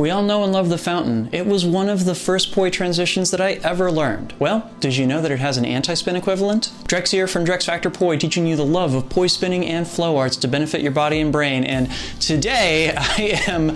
We all know and love the fountain. It was one of the first poi transitions that I ever learned. Well, did you know that it has an anti-spin equivalent? Drex here from Drex Factor Poi, teaching you the love of poi spinning and flow arts to benefit your body and brain. And today I am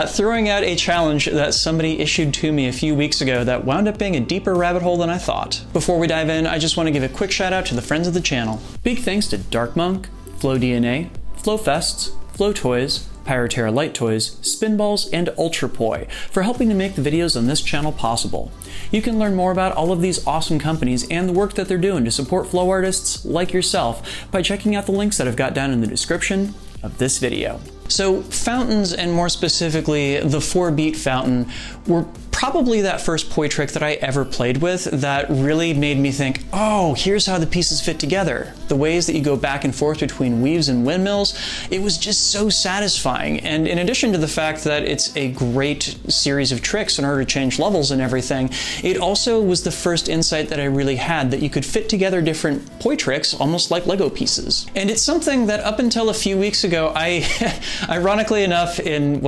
throwing out a challenge that somebody issued to me a few weeks ago that wound up being a deeper rabbit hole than I thought. Before we dive in, I just want to give a quick shout out to the friends of the channel. Big thanks to Dark Monk, Flow DNA, Flow Fests, Flow Toys, Pyroterra Light Toys, Spinballs, and Ultrapoi for helping to make the videos on this channel possible. You can learn more about all of these awesome companies and the work that they're doing to support flow artists like yourself by checking out the links that I've got down in the description of this video. So fountains, and more specifically the 4-beat fountain, were probably that first poi trick that I ever played with that really made me think, oh, here's how the pieces fit together. The ways that you go back and forth between weaves and windmills, it was just so satisfying. And in addition to the fact that it's a great series of tricks in order to change levels and everything, it also was the first insight that I really had that you could fit together different poi tricks almost like Lego pieces. And it's something that up until a few weeks ago, I, ironically enough, in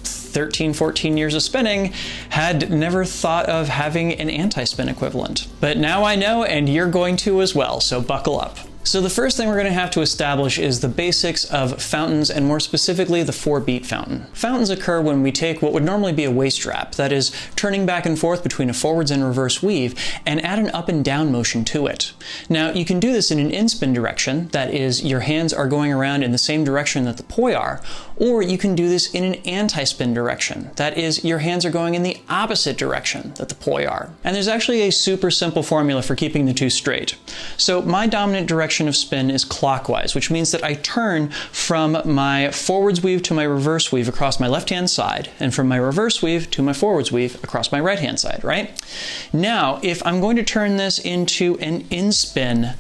13, 14 years of spinning, had never thought of having an anti-spin equivalent. But now I know, and you're going to as well, so buckle up. So the first thing we're going to have to establish is the basics of fountains, and more specifically the 4-beat fountain. Fountains occur when we take what would normally be a waist wrap, that is, turning back and forth between a forwards and reverse weave, and add an up and down motion to it. Now, you can do this in an in-spin direction, that is, your hands are going around in the same direction that the poi are, or you can do this in an anti-spin direction, that is, your hands are going in the opposite direction that the poi are. And there's actually a super simple formula for keeping the two straight. So my dominant direction of spin is clockwise, which means that I turn from my forwards weave to my reverse weave across my left-hand side, and from my reverse weave to my forwards weave across my right-hand side, right? Now, if I'm going to turn this into an in-spin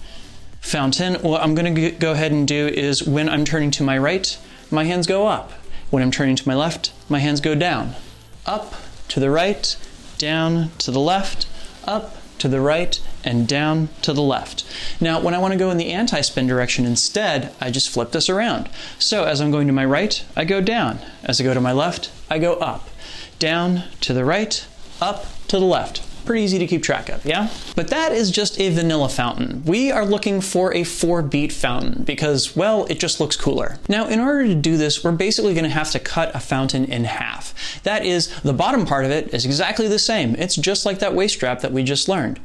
fountain, what I'm going to go ahead and do is when I'm turning to my right, my hands go up. When I'm turning to my left, my hands go down. Up to the right, down to the left, up to the right, and down to the left. Now, when I want to go in the anti-spin direction instead, I just flip this around. So as I'm going to my right, I go down. As I go to my left, I go up. Down to the right, up to the left. Pretty easy to keep track of, yeah? But that is just a vanilla fountain. We are looking for a 4-beat fountain because, well, it just looks cooler. Now, in order to do this, we're basically going to have to cut a fountain in half. That is, the bottom part of it is exactly the same. It's just like that waist strap that we just learned.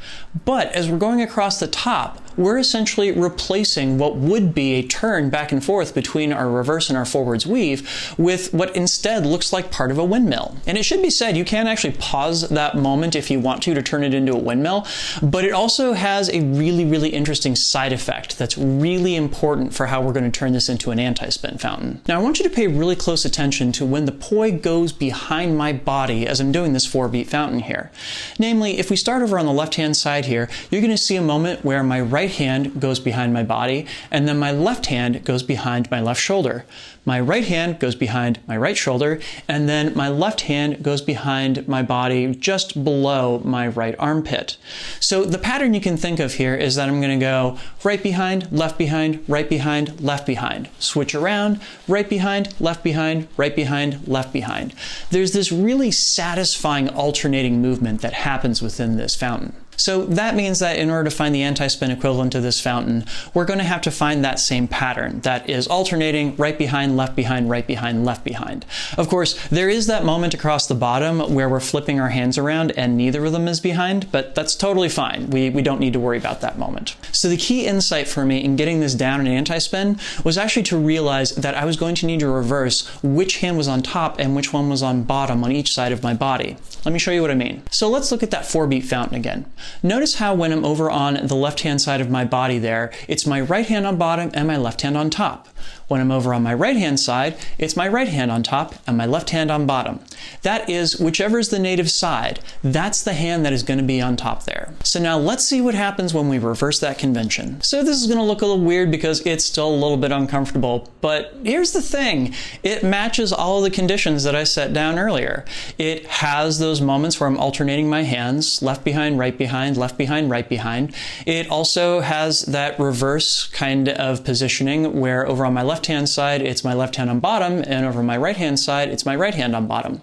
But as we're going across the top, we're essentially replacing what would be a turn back and forth between our reverse and our forwards weave with what instead looks like part of a windmill. And it should be said, you can actually pause that moment if you want to turn it into a windmill, but it also has a really, really interesting side effect that's really important for how we're going to turn this into an anti-spin fountain. Now, I want you to pay really close attention to when the poi goes behind my body as I'm doing this 4-beat fountain here. Namely, if we start over on the left-hand side here, you're going to see a moment where my right hand goes behind my body, and then my left hand goes behind my left shoulder. My right hand goes behind my right shoulder, and then my left hand goes behind my body just below my right armpit. So the pattern you can think of here is that I'm going to go right behind, left behind, right behind, left behind. Switch around, right behind, left behind, right behind, left behind. There's this really satisfying alternating movement that happens within this fountain. So that means that in order to find the anti-spin equivalent to this fountain, we're going to have to find that same pattern that is alternating right behind, left behind, right behind, left behind. Of course, there is that moment across the bottom where we're flipping our hands around and neither of them is behind, but that's totally fine. We don't need to worry about that moment. So the key insight for me in getting this down in anti-spin was actually to realize that I was going to need to reverse which hand was on top and which one was on bottom on each side of my body. Let me show you what I mean. So let's look at that 4-beat fountain again. Notice how when I'm over on the left-hand side of my body there, it's my right hand on bottom and my left hand on top. When I'm over on my right-hand side, it's my right hand on top and my left hand on bottom. That is, whichever is the native side, that's the hand that is going to be on top there. So now let's see what happens when we reverse that convention. So this is going to look a little weird because it's still a little bit uncomfortable, but here's the thing. It matches all of the conditions that I set down earlier. It has those moments where I'm alternating my hands, left behind, right behind, left behind, right behind. It also has that reverse kind of positioning where over on my left-hand side, it's my left hand on bottom, and over my right-hand side, it's my right hand on bottom.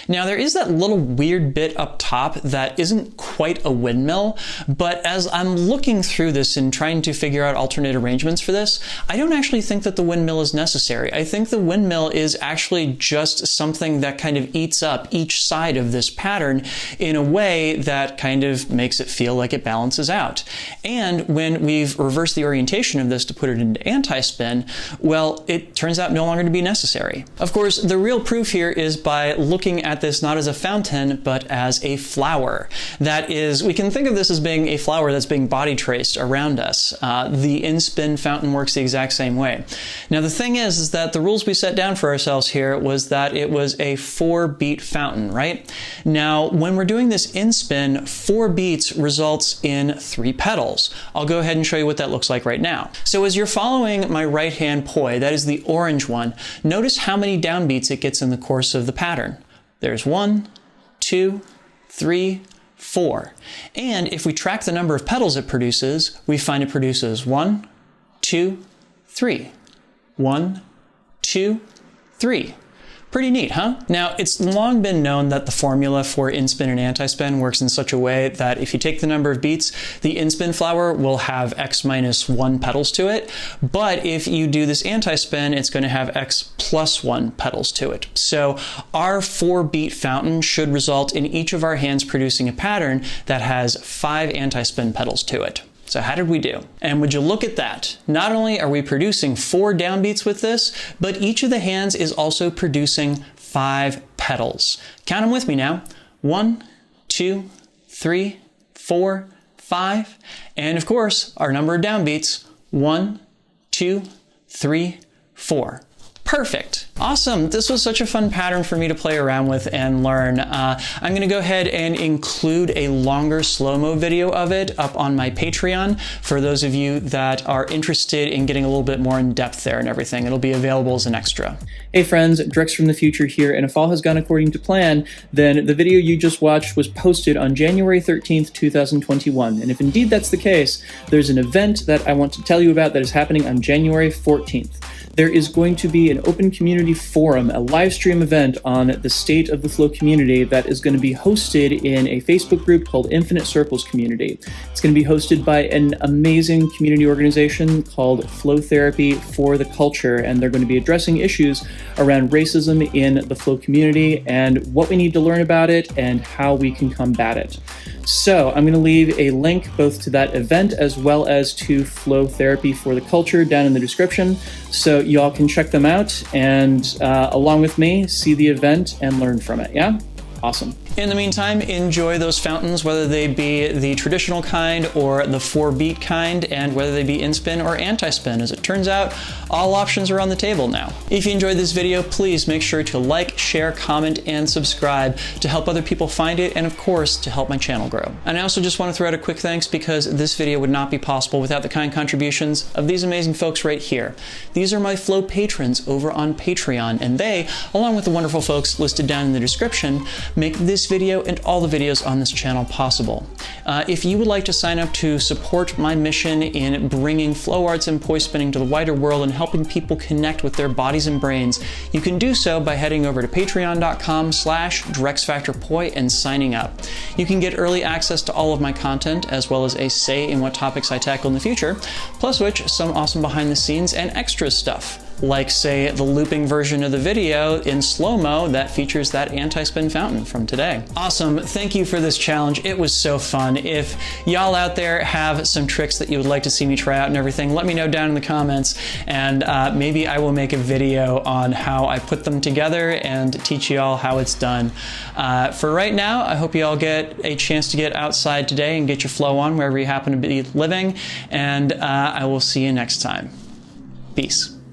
Now there is that little weird bit up top that isn't quite a windmill, but as I'm looking through this and trying to figure out alternate arrangements for this, I don't actually think that the windmill is necessary. I think the windmill is actually just something that kind of eats up each side of this pattern in a way that kind of makes it feel like it balances out. And when we've reversed the orientation of this to put it into anti-spin, well, it turns out no longer to be necessary. Of course, the real proof here is by looking at this not as a fountain, but as a flower. That is, we can think of this as being a flower that's being body traced around us. The in-spin fountain works the exact same way. Now the thing is that the rules we set down for ourselves here was that it was a 4-beat fountain, right? Now when we're doing this in-spin, 4 beats results in 3 petals. I'll go ahead and show you what that looks like right now. So as you're following my right-hand poi, that is the orange one, notice how many downbeats it gets in the course of the pattern. There's 1, 2, 3, 4. And if we track the number of petals it produces, we find it produces 1, 2, 3. 1, 2, 3. Pretty neat, huh? Now, it's long been known that the formula for in-spin and anti-spin works in such a way that if you take the number of beats, the in-spin flower will have x minus 1 petals to it. But if you do this anti-spin, it's going to have x plus 1 petals to it. So our 4-beat fountain should result in each of our hands producing a pattern that has 5 anti-spin petals to it. So how did we do? And would you look at that? Not only are we producing 4 downbeats with this, but each of the hands is also producing 5 petals. Count them with me now. 1, 2, 3, 4, 5. And of course, our number of downbeats, 1, 2, 3, 4. Perfect. Awesome. This was such a fun pattern for me to play around with and learn. I'm going to go ahead and include a longer slow-mo video of it up on my Patreon for those of you that are interested in getting a little bit more in depth there and everything. It'll be available as an extra. Hey friends, Drex from the future here, and if all has gone according to plan, then the video you just watched was posted on January 13th, 2021. And if indeed that's the case, there's an event that I want to tell you about that is happening on January 14th. There is going to be an open community forum, a live stream event on the state of the flow community that is going to be hosted in a Facebook group called Infinite Circles Community. It's going to be hosted by an amazing community organization called Flow Therapy for the Culture, and they're going to be addressing issues around racism in the flow community and what we need to learn about it and how we can combat it. So I'm going to leave a link both to that event as well as to Flow Therapy for the Culture down in the description, so y'all can check them out and along with me see the event and learn from it. Yeah? Awesome. In the meantime, enjoy those fountains, whether they be the traditional kind or the 4-beat kind, and whether they be in-spin or anti-spin. As it turns out, all options are on the table now. If you enjoyed this video, please make sure to like, share, comment, and subscribe to help other people find it, and of course, to help my channel grow. And I also just want to throw out a quick thanks because this video would not be possible without the kind contributions of these amazing folks right here. These are my Flow patrons over on Patreon, and they, along with the wonderful folks listed down in the description, make this video and all the videos on this channel possible. If you would like to sign up to support my mission in bringing flow arts and poi spinning to the wider world and helping people connect with their bodies and brains, you can do so by heading over to patreon.com/DrexFactorPoi and signing up. You can get early access to all of my content as well as a say in what topics I tackle in the future, plus which some awesome behind the scenes and extra stuff, like say the looping version of the video in slow-mo that features that anti-spin fountain from today. Awesome, thank you for this challenge. It was so fun. If y'all out there have some tricks that you would like to see me try out and everything, let me know down in the comments, and maybe I will make a video on how I put them together and teach y'all how it's done. For right now, I hope y'all get a chance to get outside today and get your flow on wherever you happen to be living, and I will see you next time. Peace.